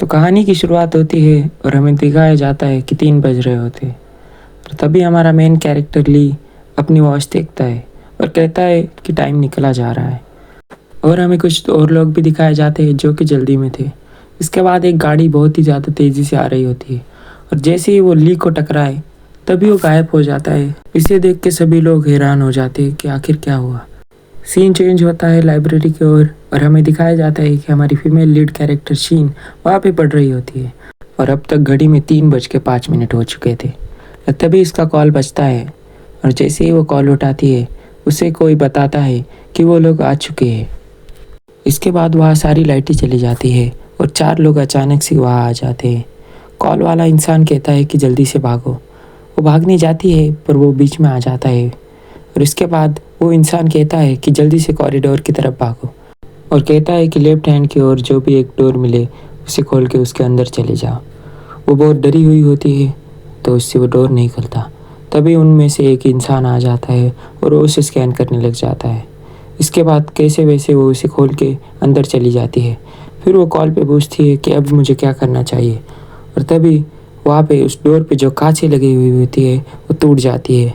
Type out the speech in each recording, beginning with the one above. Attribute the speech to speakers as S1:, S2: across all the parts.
S1: तो कहानी की शुरुआत होती है और हमें दिखाया जाता है कि 3 बज रहे होते हैं और तभी हमारा मेन कैरेक्टर ली अपनी वॉच देखता है और कहता है कि टाइम निकला जा रहा है। और हमें कुछ और लोग भी दिखाए जाते हैं जो कि जल्दी में थे। इसके बाद एक गाड़ी बहुत ही ज़्यादा तेज़ी से आ रही होती है और जैसे ही वो ली को टकराए तभी वो गायब हो जाता है। इसे देख के सभी लोग हैरान हो जाते हैं कि आखिर क्या हुआ। सीन चेंज होता है लाइब्रेरी की ओर और हमें दिखाया जाता है कि हमारी फीमेल लीड कैरेक्टर शीन वहाँ पे पढ़ रही होती है और अब तक घड़ी में 3:05 हो चुके थे। तभी इसका कॉल बजता है और जैसे ही वो कॉल उठाती है उसे कोई बताता है कि वो लोग आ चुके हैं। इसके बाद वहाँ सारी लाइटें चली जाती है और 4 लोग अचानक से वहाँ आ जाते हैं। कॉल वाला इंसान कहता है कि जल्दी से भागो। वो भागने जाती है पर वो बीच में आ जाता है और इसके बाद वो इंसान कहता है कि जल्दी से कॉरिडोर की तरफ भागो और कहता है कि लेफ्ट हैंड की ओर जो भी एक डोर मिले उसे खोल के उसके अंदर चले जाओ। वो बहुत डरी हुई होती है तो उससे वो डोर नहीं खुलता। तभी उनमें से एक इंसान आ जाता है और वो उसे स्कैन करने लग जाता है। इसके बाद कैसे वैसे वो उसे खोल के अंदर चली जाती है। फिर वो कॉल पे पूछती है कि अब मुझे क्या करना चाहिए और तभी वहाँ पे उस डोर पे जो कांचें लगी हुई होती है वो टूट जाती है।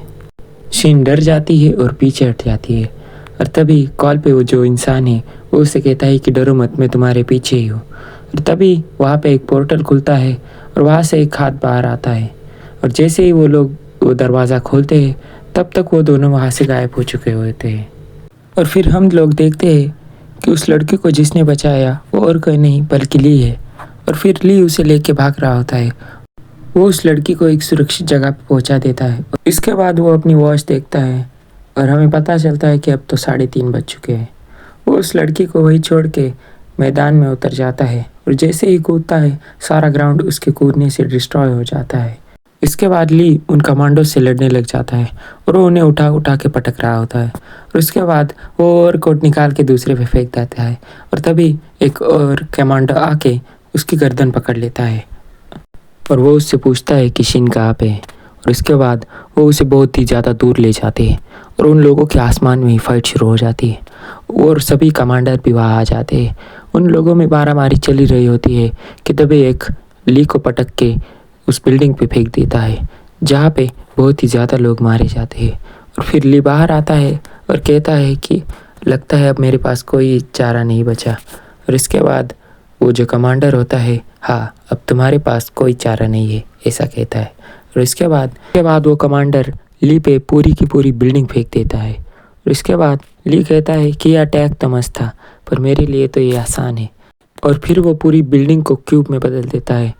S1: शीन डर जाती है और पीछे हट जाती है और तभी कॉल पे वो जो इंसान है वो उसे कहता है कि डरो मत, मैं तुम्हारे पीछे ही हूँ। और तभी वहाँ पे एक पोर्टल खुलता है और वहाँ से एक हाथ बाहर आता है और जैसे ही वो लोग वो दरवाज़ा खोलते हैं तब तक वो दोनों वहाँ से गायब हो चुके होते हैं। और फिर हम लोग देखते हैं कि उस लड़के को जिसने बचाया वो और कोई नहीं बल्कि ली है और फिर ली उसे लेके भाग रहा होता है। वो उस लड़की को एक सुरक्षित जगह पे पहुंचा देता है। इसके बाद वो अपनी वॉच देखता है और हमें पता चलता है कि अब तो 3:30 बज चुके हैं। वो उस लड़की को वहीं छोड़ के मैदान में उतर जाता है और जैसे ही कूदता है सारा ग्राउंड उसके कूदने से डिस्ट्रॉय हो जाता है। इसके बाद ली उन कमांडो से लड़ने लग जाता है और वो उन्हें उठा उठा के पटक रहा होता है और उसके बाद वो ओवरकोट निकाल के दूसरे पे फेंक देता है और तभी एक और कमांडो आके उसकी गर्दन पकड़ लेता है और वो उससे पूछता है कि शिन कहाँ पे है। और इसके बाद वो उसे बहुत ही ज़्यादा दूर ले जाते हैं और उन लोगों के आसमान में ही फाइट शुरू हो जाती है और सभी कमांडर भी वहाँ आ जाते हैं। उन लोगों में मारामारी चली रही होती है कि तभी एक ली को पटक के उस बिल्डिंग पे फेंक देता है जहाँ पे बहुत ही ज़्यादा लोग मारे जाते हैं। और फिर ली बाहर आता है और कहता है कि लगता है अब मेरे पास कोई चारा नहीं बचा। और इसके बाद वो जो कमांडर होता है, हाँ अब तुम्हारे पास कोई चारा नहीं है, ऐसा कहता है। और इसके बाद वो कमांडर ली पे पूरी की पूरी बिल्डिंग फेंक देता है। और इसके बाद ली कहता है कि यह अटैक तो मस्त था पर मेरे लिए तो ये आसान है। और फिर वो पूरी बिल्डिंग को क्यूब में बदल देता है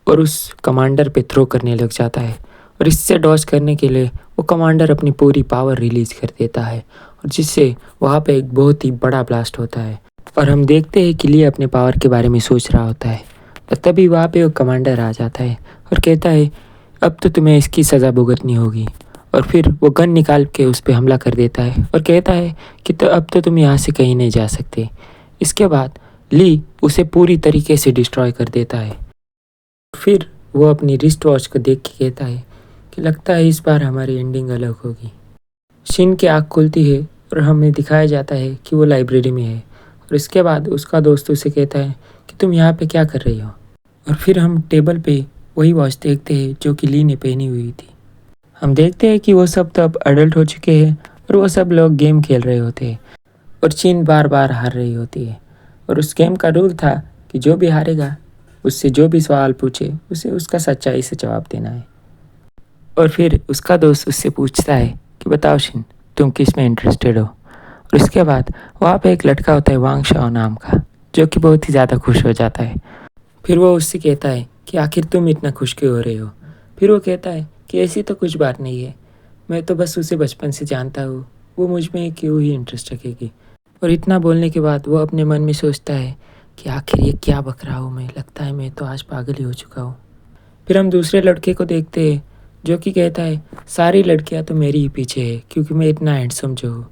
S1: और उस कमांडर पे थ्रो करने लग जाता है। और इससे डॉज करने के लिए वो कमांडर अपनी पूरी पावर रिलीज कर देता है और जिससे वहाँ पे एक बहुत ही बड़ा ब्लास्ट होता है। और हम देखते हैं कि ली अपने पावर के बारे में सोच रहा होता है और तभी वहाँ पे वो कमांडर आ जाता है और कहता है अब तो तुम्हें इसकी सज़ा भुगतनी होगी। और फिर वो गन निकाल के उस पर हमला कर देता है और कहता है कि तो अब तो तुम यहाँ से कहीं नहीं जा सकते। इसके बाद ली उसे पूरी तरीके से डिस्ट्रॉय कर देता है। फिर वो अपनी रिस्ट वॉच को देख के कहता है कि लगता है इस बार हमारी एंडिंग अलग होगी। शिन की आँख खुलती है और हमें दिखाया जाता है कि वो लाइब्रेरी में है और इसके बाद उसका दोस्त उसे कहता है कि तुम यहाँ पे क्या कर रही हो। और फिर हम टेबल पे वही वॉच देखते हैं जो कि ली ने पहनी हुई थी। हम देखते हैं कि वो सब तो अब अडल्ट हो चुके हैं और वो सब लोग गेम खेल रहे होते हैं और चीन बार बार हार रही होती है। और उस गेम का रूल था कि जो भी हारेगा उससे जो भी सवाल पूछे उसे उसका सच्चाई से जवाब देना है। और फिर उसका दोस्त उससे पूछता है कि बताओ शिन, तुम किस में इंटरेस्टेड हो। और इसके बाद वहाँ पे एक लड़का होता है वांग शाओ नाम का जो कि बहुत ही ज़्यादा खुश हो जाता है। फिर वो उससे कहता है कि आखिर तुम इतना खुश क्यों हो रहे हो। फिर वो कहता है कि ऐसी तो कुछ बात नहीं है, मैं तो बस उसे बचपन से जानता हूँ, वो मुझ में क्यों ही इंटरेस्ट रखेगी। और इतना बोलने के बाद वो अपने मन में सोचता है कि आखिर ये क्या बक रहा हूँ मैं, लगता है मैं तो आज पागल ही हो चुका हूँ। फिर हम दूसरे लड़के को देखते हैं जो कि कहता है सारी लड़कियाँ तो मेरी ही पीछे है क्योंकि मैं इतना हैंडसम जो हूँ।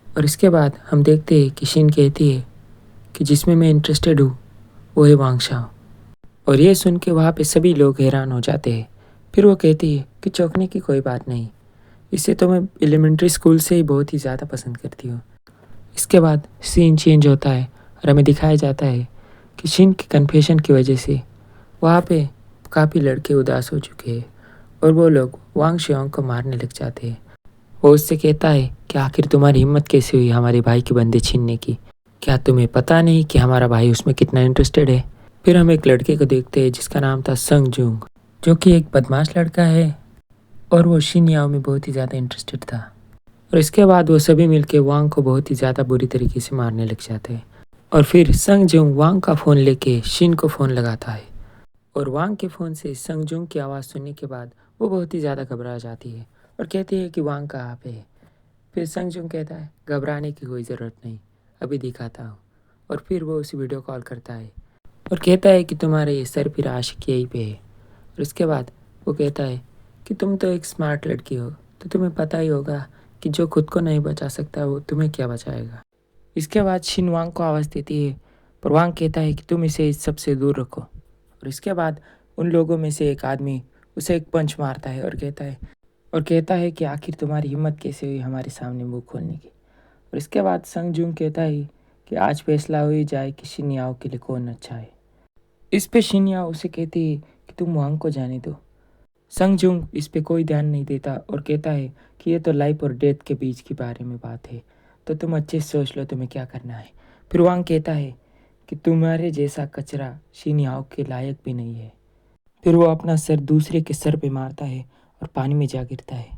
S1: और इसके बाद हम देखते हैं कि शिन कहती है कि जिसमें मैं इंटरेस्टेड हूँ वो है वांग शाओ। और ये सुन के वहाँ पे सभी लोग हैरान हो जाते हैं। फिर वो कहती है कि चौंकने की कोई बात नहीं, इसे तो मैं एलिमेंट्री स्कूल से ही बहुत ही ज़्यादा पसंद करती हूँ। इसके बाद सीन चेंज होता है और हमें दिखाया जाता है कि शिन के कन्फेशन की वजह से वहाँ पे काफ़ी लड़के उदास हो चुके हैं और वो लोग वांग शियांग को मारने लग जाते हैं। वो उससे कहता है कि आखिर तुम्हारी हिम्मत कैसे हुई हमारे भाई की बंदे छीनने की? क्या तुम्हें पता नहीं कि हमारा भाई उसमें कितना इंटरेस्टेड है? फिर हम एक लड़के को देखते हैं जिसका नाम था संग जुंग, जो कि एक बदमाश लड़का है और वो शिन याओ में बहुत ही ज़्यादा इंटरेस्टेड था। और इसके बाद वो सभी मिलके वांग को बहुत ही ज़्यादा बुरी तरीके से मारने लग जाते हैं। और फिर संग जुंग वांग का फ़ोन लेके शिन को फ़ोन लगाता है और वांग के फ़ोन से संग जुंग की आवाज़ सुनने के बाद वो बहुत ही ज़्यादा घबरा जाती है और कहती है कि वांग कहाँ पे है। फिर संग जुंग कहता है घबराने की कोई ज़रूरत नहीं, अभी दिखाता हूँ। और फिर वो उसे वीडियो कॉल करता है और कहता है कि तुम्हारे ये सर फिर आशिक यहीं पे है। और उसके बाद वो कहता है कि तुम तो एक स्मार्ट लड़की हो, तो तुम्हें पता ही होगा कि जो खुद को नहीं बचा सकता वो तुम्हें क्या बचाएगा। इसके बाद शिन वांग को आवाज़ देती है पर वांग कहता है कि तुम इसे इस सब से दूर रखो। और इसके बाद उन लोगों में से एक आदमी उसे एक पंच मारता है और कहता है कि आखिर तुम्हारी हिम्मत कैसे हुई हमारे सामने मुंह खोलने की। और इसके बाद संग जुंग कहता है कि आज फैसला हो ही जाए कि शिन याओ के लिए कौन अच्छा है। इस पे शिन याओ उसे कहती है कि तुम वांग को जाने दो। संग जुंग इस पे कोई ध्यान नहीं देता और कहता है कि ये तो लाइफ और डेथ के बीच के बारे में बात है, तो तुम अच्छे से सोच लो तुम्हें क्या करना है। फिर वांग कहता है कि तुम्हारे जैसा कचरा शिन याओ के लायक भी नहीं है। फिर वो अपना सर दूसरे के सर पे मारता है और पानी में जा गिरता है।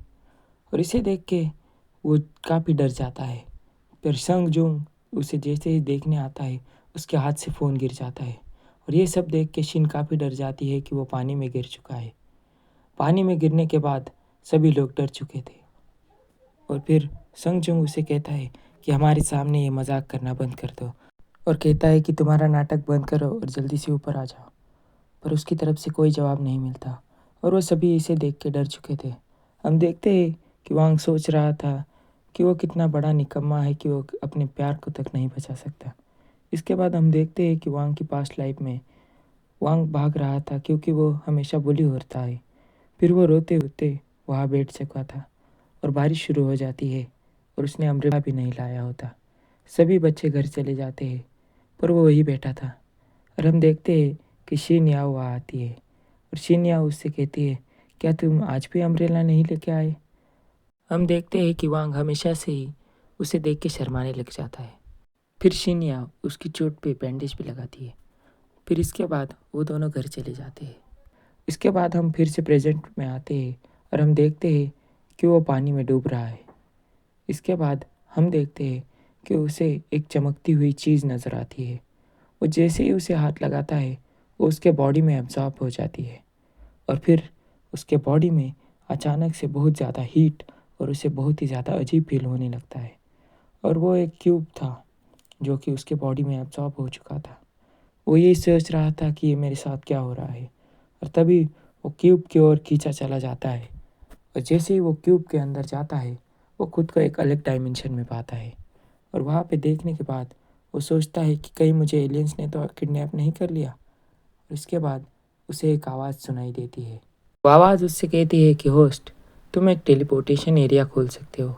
S1: और इसे देख के वो काफ़ी डर जाता है। फिर संग जुंग उसे जैसे ही देखने आता है उसके हाथ से फ़ोन गिर जाता है और ये सब देख के शिन काफ़ी डर जाती है कि वो पानी में गिर चुका है। पानी में गिरने के बाद सभी लोग डर चुके थे और फिर संग जुंग उसे कहता है कि हमारे सामने ये मजाक करना बंद कर दो और कहता है कि तुम्हारा नाटक बंद करो और जल्दी से ऊपर आ जाओ। पर उसकी तरफ से कोई जवाब नहीं मिलता और वो सभी इसे देख के डर चुके थे। हम देखते हैं कि वांग सोच रहा था कि वो कितना बड़ा निकम्मा है कि वो अपने प्यार को तक नहीं बचा सकता। इसके बाद हम देखते हैं कि वांग की पास्ट लाइफ में वांग भाग रहा था क्योंकि वो हमेशा बुली होता है। फिर वो रोते रोते वहाँ बैठ चुका था और बारिश शुरू हो जाती है और उसने अम्ब्रेला भी नहीं लाया होता। सभी बच्चे घर चले जाते हैं पर वो वही बैठा था और हम देखते हैं कि शीन याओ वहाँ आती है और शीन याओ उससे कहती है क्या तुम आज भी अम्ब्रेला नहीं लेके आए। हम देखते हैं कि वांग हमेशा से ही उसे देख के शर्माने लग जाता है। फिर शीन याओ उसकी चोट पे बैंडेज भी लगाती है। फिर इसके बाद वो दोनों घर चले जाते हैं। इसके बाद हम फिर से प्रेजेंट में आते हैं और हम देखते हैं कि वो पानी में डूब रहा है। इसके बाद हम देखते हैं कि उसे एक चमकती हुई चीज़ नज़र आती है। वो जैसे ही उसे हाथ लगाता है वो उसके बॉडी में एब्जॉर्ब हो जाती है और फिर उसके बॉडी में अचानक से बहुत ज़्यादा हीट और उसे बहुत ही ज़्यादा अजीब फील होने लगता है। और वो एक क्यूब था जो कि उसके बॉडी में एब्जॉर्ब हो चुका था। वो यही सोच रहा था कि ये मेरे साथ क्या हो रहा है और तभी वो क्यूब की ओर खींचा चला जाता है और जैसे ही वो क्यूब के अंदर जाता है वो खुद को एक अलग डायमेंशन में पाता है। और वहाँ पे देखने के बाद वो सोचता है कि कहीं मुझे एलियंस ने तो किडनैप नहीं कर लिया। और इसके बाद उसे एक आवाज़ सुनाई देती है। वो आवाज़ उससे कहती है कि होस्ट, तुम एक टेलीपोर्टेशन एरिया खोल सकते हो,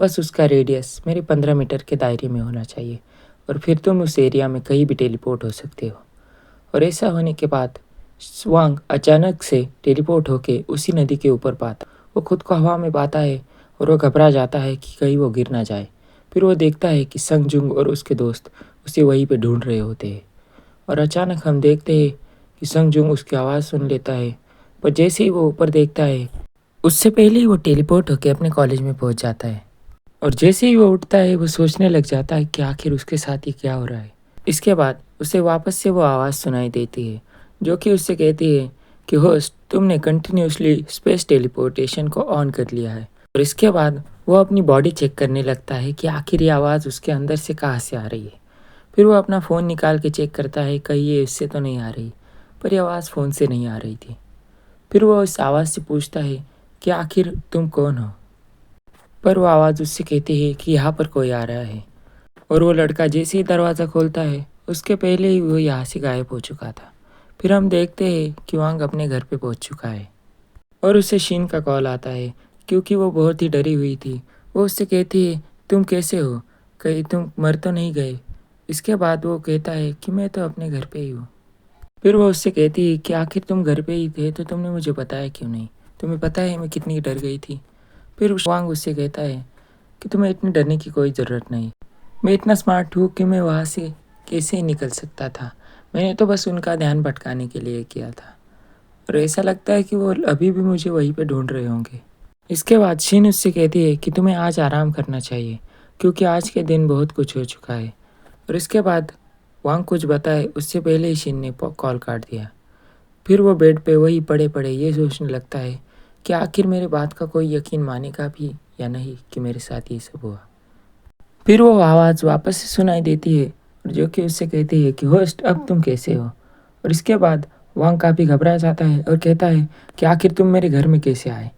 S1: बस उसका रेडियस मेरे 15 मीटर के दायरे में होना चाहिए और फिर तुम उस एरिया में कहीं भी टेलीपोर्ट हो सकते हो। और ऐसा होने के बाद स्वांग अचानक से टेलीपोर्ट होके उसी नदी के ऊपर पाता। वो खुद को हवा में पाता है और वो घबरा जाता है कि कहीं वो गिर ना जाए। फिर वो देखता है कि संग जुंग और उसके दोस्त उसे वहीं पे ढूंढ रहे होते हैं और अचानक हम देखते हैं कि संग जुंग उसकी आवाज़ सुन लेता है। पर जैसे ही वो ऊपर देखता है उससे पहले ही वो टेलीपोर्ट होकर अपने कॉलेज में पहुंच जाता है। और जैसे ही वो उठता है वो सोचने लग जाता है कि आखिर उसके साथ ही क्या हो रहा है। इसके बाद उसे वापस से वो आवाज़ सुनाई देती है जो कि उससे कहती है कि होस्ट, तुमने कंटिन्यूसली स्पेस टेलीपोर्टेशन को ऑन कर लिया है। और इसके बाद वो अपनी बॉडी चेक करने लगता है कि आखिर ये आवाज़ उसके अंदर से कहाँ से आ रही है। फिर वो अपना फ़ोन निकाल के चेक करता है कहीं ये इससे तो नहीं आ रही, पर यह आवाज़ फ़ोन से नहीं आ रही थी। फिर वो उस आवाज़ से पूछता है कि आखिर तुम कौन हो। पर वो आवाज़ उससे कहती है कि यहाँ पर कोई आ रहा है। और वो लड़का जैसे ही दरवाज़ा खोलता है उसके पहले ही वो यहाँ से गायब हो चुका था। फिर हम देखते हैं कि वांग अपने घर पे पहुँच चुका है और उसे शीन का कॉल आता है क्योंकि वो बहुत ही डरी हुई थी। वो उससे कहती है तुम कैसे हो, कहीं तुम मर तो नहीं गए। इसके बाद वो कहता है कि मैं तो अपने घर पे ही हूँ। फिर वो उससे कहती है कि आखिर तुम घर पे ही थे तो तुमने मुझे बताया क्यों नहीं? तुम्हें पता है मैं कितनी डर गई थी। फिर वांग उससे कहता है कि तुम्हें इतनी डरने की कोई ज़रूरत नहीं। मैं इतना स्मार्ट हूँ कि मैं वहाँ से कैसे ही निकल सकता था। मैंने तो बस उनका ध्यान भटकाने के लिए किया था और ऐसा लगता है कि वो अभी भी मुझे वहीं पे ढूंढ रहे होंगे। इसके बाद शिन उससे कहती है कि तुम्हें आज आराम करना चाहिए क्योंकि आज के दिन बहुत कुछ हो चुका है। और इसके बाद वांग कुछ बताए उससे पहले ही शिन ने कॉल काट दिया। फिर वो बेड पे वही पड़े पड़े ये सोचने लगता है कि आखिर मेरे बात का कोई यकीन मानेगा भी या नहीं कि मेरे साथ ये सब हुआ। फिर वो आवाज़ वापस से सुनाई देती है और जो कि उससे कहती है कि होस्ट अब तुम कैसे हो। और इसके बाद वांग काफ़ी घबरा जाता है और कहता है कि आखिर तुम मेरे घर में कैसे आए।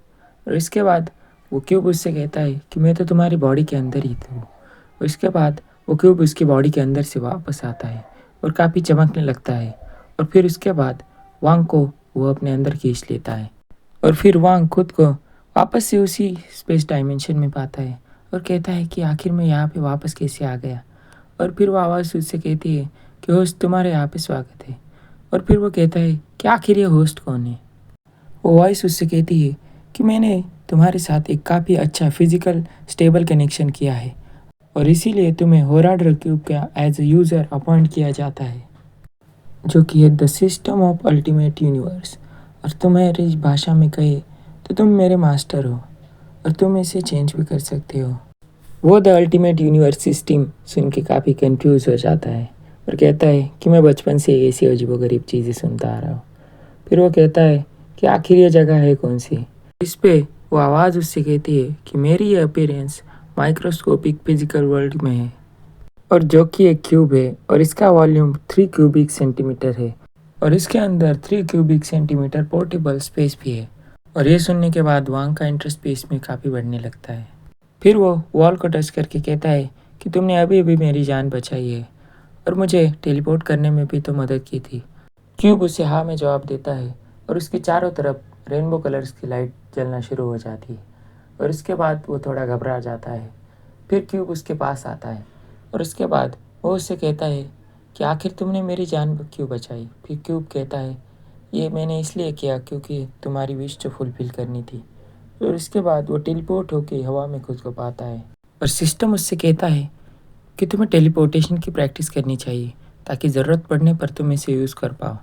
S1: और इसके बाद वो क्यूब उससे कहता है कि मैं तो तुम्हारी बॉडी के अंदर ही हूँ। और इसके बाद वो क्यूब उसकी बॉडी के अंदर से वापस आता है और काफ़ी चमकने लगता है। और फिर उसके बाद वांग को वो अपने अंदर खींच लेता है और फिर वांग खुद को वापस से उसी स्पेस डायमेंशन में पाता है और कहता है कि आखिर मैं यहाँ पे वापस कैसे आ गया। और फिर वो आवाज़ उससे कहती है कि होस्ट तुम्हारे यहाँ पे स्वागत है। और फिर वो कहता है कि आखिर ये होस्ट कौन है। वो वॉइस उससे कहती है कि मैंने तुम्हारे साथ एक काफ़ी अच्छा फिजिकल स्टेबल कनेक्शन किया है और इसीलिए तुम्हें होराड्रल क्यूब का एज ए यूज़र अपॉइंट किया जाता है, जो कि है the system of ultimate universe. और तुम्हारी भाषा में कहे तो तुम मेरे मास्टर हो और तुम इसे चेंज भी कर सकते हो। वो द अल्टीमेट यूनिवर्स सिस्टम सुन के काफ़ी कंफ्यूज हो जाता है और कहता है कि मैं बचपन से ऐसी अजीबोगरीब चीज़ें सुनता आ रहा हूँ। फिर वो कहता है कि आखिर ये जगह है कौन सी। इस पे वो आवाज़ उससे कहती है कि मेरी ये अपीयरेंस माइक्रोस्कोपिक फिजिकल वर्ल्ड में है और जो कि एक क्यूब है और इसका वॉल्यूम 3 क्यूबिक सेंटीमीटर है और इसके अंदर 3 क्यूबिक सेंटीमीटर पोर्टेबल स्पेस भी है। और ये सुनने के बाद वांग का इंटरेस्ट स्पेस में काफ़ी बढ़ने लगता है। फिर वो वॉल को टच करके कहता है कि तुमने अभी अभी मेरी जान बचाई है और मुझे टेलीपोर्ट करने में भी तो मदद की थी। क्यूब उसे हाँ में जवाब देता है और उसके चारों तरफ रेनबो कलर्स की लाइट जलना शुरू हो जाती है। और इसके बाद वो थोड़ा घबरा जाता है। फिर क्यूब उसके पास आता है और उसके बाद वो उससे कहता है कि आखिर तुमने मेरी जान क्यों बचाई। फिर क्यूब कहता है ये मैंने इसलिए किया क्योंकि तुम्हारी विश जो फुलफिल करनी थी। और इसके बाद वो टेलीपोर्ट होकर हवा में खुद को पाता है और सिस्टम उससे कहता है कि तुम्हें टेलीपोर्टेशन की प्रैक्टिस करनी चाहिए ताकि ज़रूरत पड़ने पर तुम इसे यूज़ कर पाओ।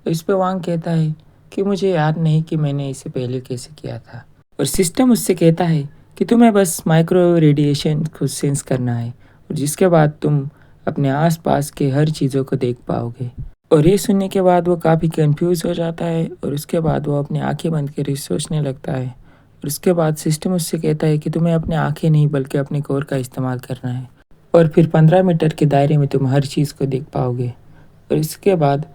S1: तो इस पे वांग कहता है कि मुझे याद नहीं कि मैंने इसे पहले कैसे किया था। और सिस्टम उससे कहता है कि तुम्हें बस माइक्रो रेडिएशन को सेंस करना है और जिसके बाद तुम अपने आसपास के हर चीज़ों को देख पाओगे। और ये सुनने के बाद वो काफ़ी कंफ्यूज हो जाता है और उसके बाद वो अपनी आंखें बंद कर सोचने लगता है। और उसके बाद सिस्टम उससे कहता है कि तुम्हें अपनी आंखें नहीं बल्कि अपने कोर का इस्तेमाल करना है और फिर 15 मीटर के दायरे में तुम हर चीज़ को देख पाओगे। और इसके बाद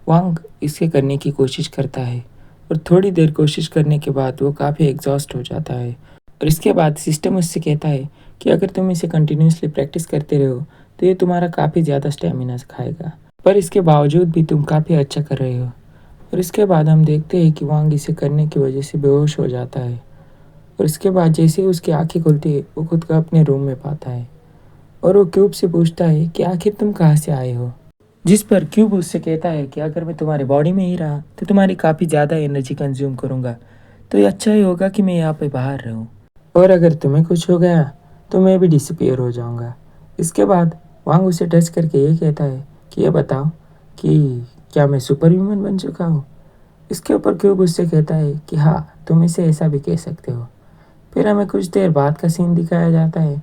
S1: वांग इसे करने की कोशिश करता है और थोड़ी देर कोशिश करने के बाद वो काफ़ी एग्जॉस्ट हो जाता है। और इसके बाद सिस्टम उससे कहता है कि अगर तुम इसे कंटिन्यूसली प्रैक्टिस करते रहो तो ये तुम्हारा काफ़ी ज़्यादा स्टेमिना सिखाएगा, पर इसके बावजूद भी तुम काफ़ी अच्छा कर रहे हो। और इसके बाद हम देखते हैं कि वांग इसे करने की वजह से बेहोश हो जाता है और इसके बाद जैसे ही उसकी आंखें खुलती है वो खुद को अपने रूम में पाता है और वो क्यूब से पूछता है कि आखिर तुम कहाँ से आए हो। जिस पर क्यूब उससे कहता है कि अगर मैं तुम्हारे बॉडी में ही रहा तो तुम्हारी काफ़ी ज़्यादा एनर्जी कंज्यूम करूँगा, तो ये अच्छा ही होगा कि मैं यहाँ पे बाहर रहूँ और अगर तुम्हें कुछ हो गया तो मैं भी डिसअपीयर हो जाऊँगा। इसके बाद वांग उसे टच करके ये कहता है कि ये बताओ कि क्या मैं सुपर ह्यूमन बन चुका हूँ। इसके ऊपर क्यूब उससे कहता है कि हाँ तुम इसे ऐसा भी कह सकते हो। फिर हमें कुछ देर बाद का सीन दिखाया जाता है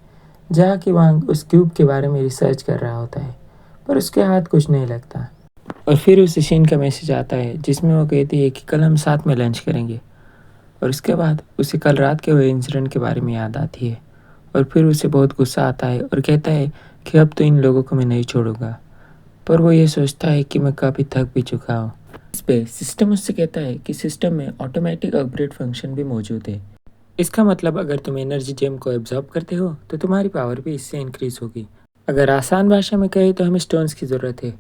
S1: जहाँ कि वांग उस क्यूब के बारे में रिसर्च कर रहा होता है पर उसके हाथ कुछ नहीं लगता। और फिर उसे शीन का मैसेज आता है जिसमें वो कहती है कि कल हम साथ में लंच करेंगे। और उसके बाद उसे कल रात के हुए इंसिडेंट के बारे में याद आती है और फिर उसे बहुत गुस्सा आता है और कहता है कि अब तो इन लोगों को मैं नहीं छोड़ूंगा। पर वो ये सोचता है कि मैं काफ़ी थक भी चुका हूँ। इस पे सिस्टम उससे कहता है कि सिस्टम में ऑटोमेटिक अपग्रेड फंक्शन भी मौजूद है। इसका मतलब अगर तुम एनर्जी जेम को एब्जॉर्ब करते हो तो तुम्हारी पावर भी इससे इंक्रीज होगी। अगर आसान भाषा में कहे तो हमें स्टोन्स की ज़रूरत है।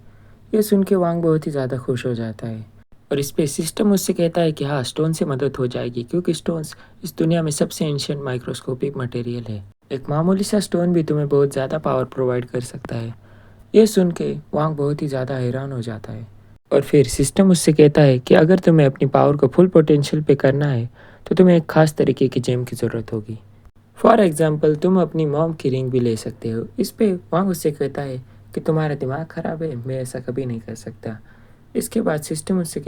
S1: ये सुन के वांग बहुत ही ज़्यादा खुश हो जाता है और इस पे सिस्टम उससे कहता है कि हाँ स्टोन से मदद हो जाएगी क्योंकि स्टोन्स इस दुनिया में सबसे एंशिएंट माइक्रोस्कोपिक मटेरियल है। एक मामूली सा स्टोन भी तुम्हें बहुत ज़्यादा पावर प्रोवाइड कर सकता है। ये सुन के वांग बहुत ही ज़्यादा हैरान हो जाता है और फिर सिस्टम उससे कहता है कि अगर तुम्हें अपनी पावर को फुल पोटेंशियल पे करना है तो तुम्हें एक खास तरीके की जेम की ज़रूरत होगी। फॉर एग्जाम्पल तुम अपनी मॉम की रिंग भी ले सकते हो। इस पे वांग उससे कहता है कि तुम्हारा दिमाग खराब है, मैं ऐसा कभी नहीं कर सकता। इसके बाद सिस्टम उससे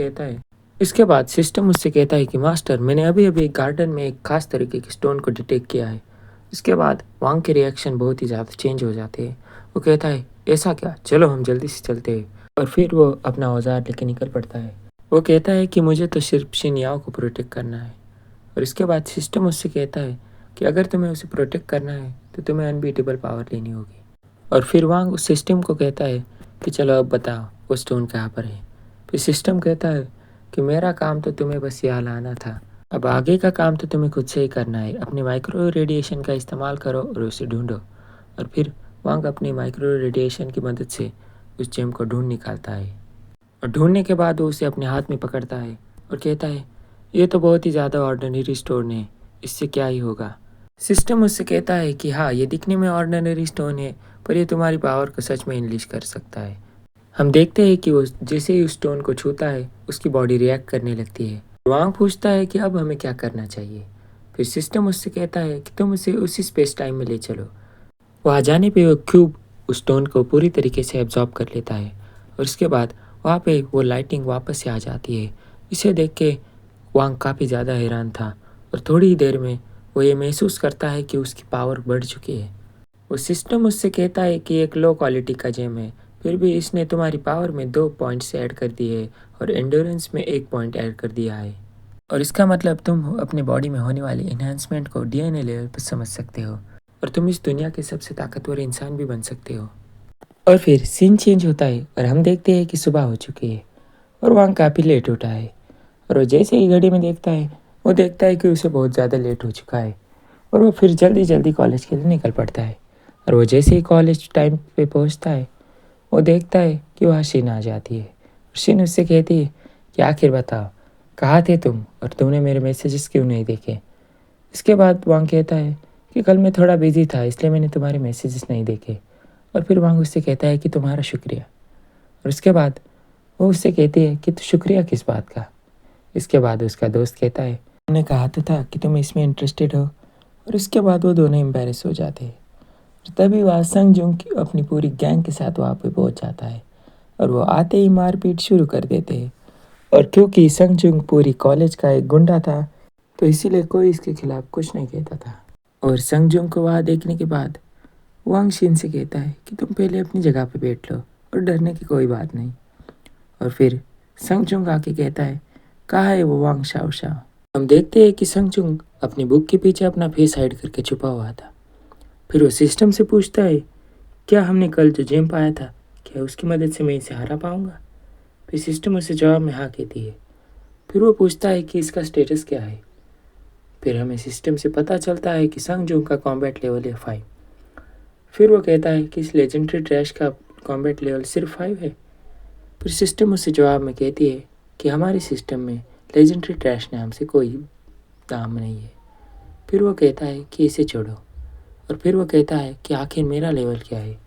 S1: कहता है कि मास्टर, मैंने अभी अभी एक गार्डन में एक खास तरीके के स्टोन को डिटेक्ट किया है। इसके बाद वांग के रिएक्शन बहुत ही ज़्यादा चेंज हो जाते हैं। वो कहता है, ऐसा क्या, चलो हम जल्दी से चलते हैं। और फिर वो अपना औजार लेके निकल पड़ता है। वो कहता है कि मुझे तो सिर्फ शिनयाओ को प्रोटेक्ट करना है। और इसके बाद सिस्टम उससे कहता है कि अगर तुम्हें उसे प्रोटेक्ट करना है तो तुम्हें अनबीटेबल पावर लेनी होगी। और फिर वांग उस सिस्टम को कहता है कि चलो अब बताओ वो स्टोन कहाँ पर है। फिर सिस्टम कहता है कि मेरा काम तो तुम्हें बस यहाँ लाना था, अब आगे का काम तो तुम्हें खुद से ही करना है। अपने माइक्रो रेडिएशन का इस्तेमाल करो और उसे ढूंढो। और फिर वांग अपनी माइक्रो रेडिएशन की मदद से उस जेम को ढूंढ निकालता है। और ढूंढने के बाद वो उसे अपने हाथ में पकड़ता है और कहता है, ये तो बहुत ही ज़्यादा ऑर्डिनरी स्टोन है, इससे क्या ही होगा। सिस्टम उससे कहता है कि हाँ, ये दिखने में ऑर्डिनरी स्टोन है, पर ये तुम्हारी पावर को सच में अनलीश कर सकता है। हम देखते हैं कि वो जैसे ही उस स्टोन को छूता है उसकी बॉडी रिएक्ट करने लगती है। वांग पूछता है कि अब हमें क्या करना चाहिए। फिर सिस्टम उससे कहता है कि तुम उसे उसी स्पेस टाइम में ले चलो। वहाँ जाने पे वो क्यूब उस स्टोन को पूरी तरीके से एब्जॉर्ब कर लेता है। और उसके बाद वहाँ पे वो लाइटिंग वापस से आ जाती है। इसे देख के वांग काफ़ी ज़्यादा हैरान था और थोड़ी ही देर में वो ये महसूस करता है कि उसकी पावर बढ़ चुकी है। वो सिस्टम उससे कहता है कि एक लो क्वालिटी का जेम है, फिर भी इसने तुम्हारी पावर में 2 पॉइंट्स ऐड कर दिए और एंड्योरेंस में 1 पॉइंट ऐड कर दिया है। और इसका मतलब तुम अपनी बॉडी में होने वाली एनहांसमेंट को डीएनए लेवल पर समझ सकते हो और तुम इस दुनिया के सबसे ताकतवर इंसान भी बन सकते हो। और फिर सीन चेंज होता है और हम देखते हैं कि सुबह हो चुकी है और वहाँ काफ़ी लेट उठा है। और वो जैसे ही घड़ी में देखता है, वो देखता है कि उसे बहुत ज़्यादा लेट हो चुका है और वो फिर जल्दी जल्दी कॉलेज के लिए निकल पड़ता है। और वो जैसे ही कॉलेज टाइम पे पहुंचता है, वो देखता है कि वहाँ शिन आ जाती है। और शिन उससे कहती है कि आखिर बताओ, कहाँ थे तुम और तुमने मेरे मैसेजेस क्यों नहीं देखे। इसके बाद वांग कहता है कि कल मैं थोड़ा बिजी था इसलिए मैंने तुम्हारे मैसेजेस नहीं देखे। और फिर वांग उससे कहता है कि तुम्हारा शुक्रिया। और उसके बाद वो उससे कहती है कि तो शुक्रिया किस बात का। इसके बाद उसका दोस्त कहता है, तुमने कहा तो था कि तुम इसमें इंटरेस्टेड हो। और इसके बाद वो दोनों एम्बेरस हो जाते हैं। और तभी वहाँ संग जुंग अपनी पूरी गैंग के साथ वहाँ पे पहुँच जाता है और वो आते ही मारपीट शुरू कर देते हैं। और क्योंकि संग जुंग पूरी कॉलेज का एक गुंडा था तो इसीलिए कोई इसके खिलाफ कुछ नहीं कहता था। और संग जुंग को वहाँ देखने के बाद वांग शिन से कहता है कि तुम पहले अपनी जगह पे बैठ लो और डरने की कोई बात नहीं। और फिर संग जुंग आके कहता है, कहाँ है वो वांग शाओ शाओ। हम देखते हैं कि संग जुंग अपनी बुक के पीछे अपना फेस हाइड करके छुपा हुआ था। फिर वो सिस्टम से पूछता है, क्या हमने कल जो जेम पाया था, क्या उसकी मदद से मैं इसे हरा पाऊंगा। फिर सिस्टम उसे जवाब में हाँ कहती है। फिर वो पूछता है कि इसका स्टेटस क्या है। फिर हमें सिस्टम से पता चलता है कि संग जुंग का कॉम्बैट लेवल है 5। फिर वो कहता है कि इस लेजेंडरी ट्रैश का कॉम्बैट लेवल सिर्फ 5 है। फिर सिस्टम उससे जवाब में कहती है कि हमारे सिस्टम में लेजेंडरी ट्रैश नाम से कोई नाम नहीं है। फिर वो कहता है कि इसे छोड़ो। और फिर वो कहता है कि आखिर मेरा लेवल क्या है।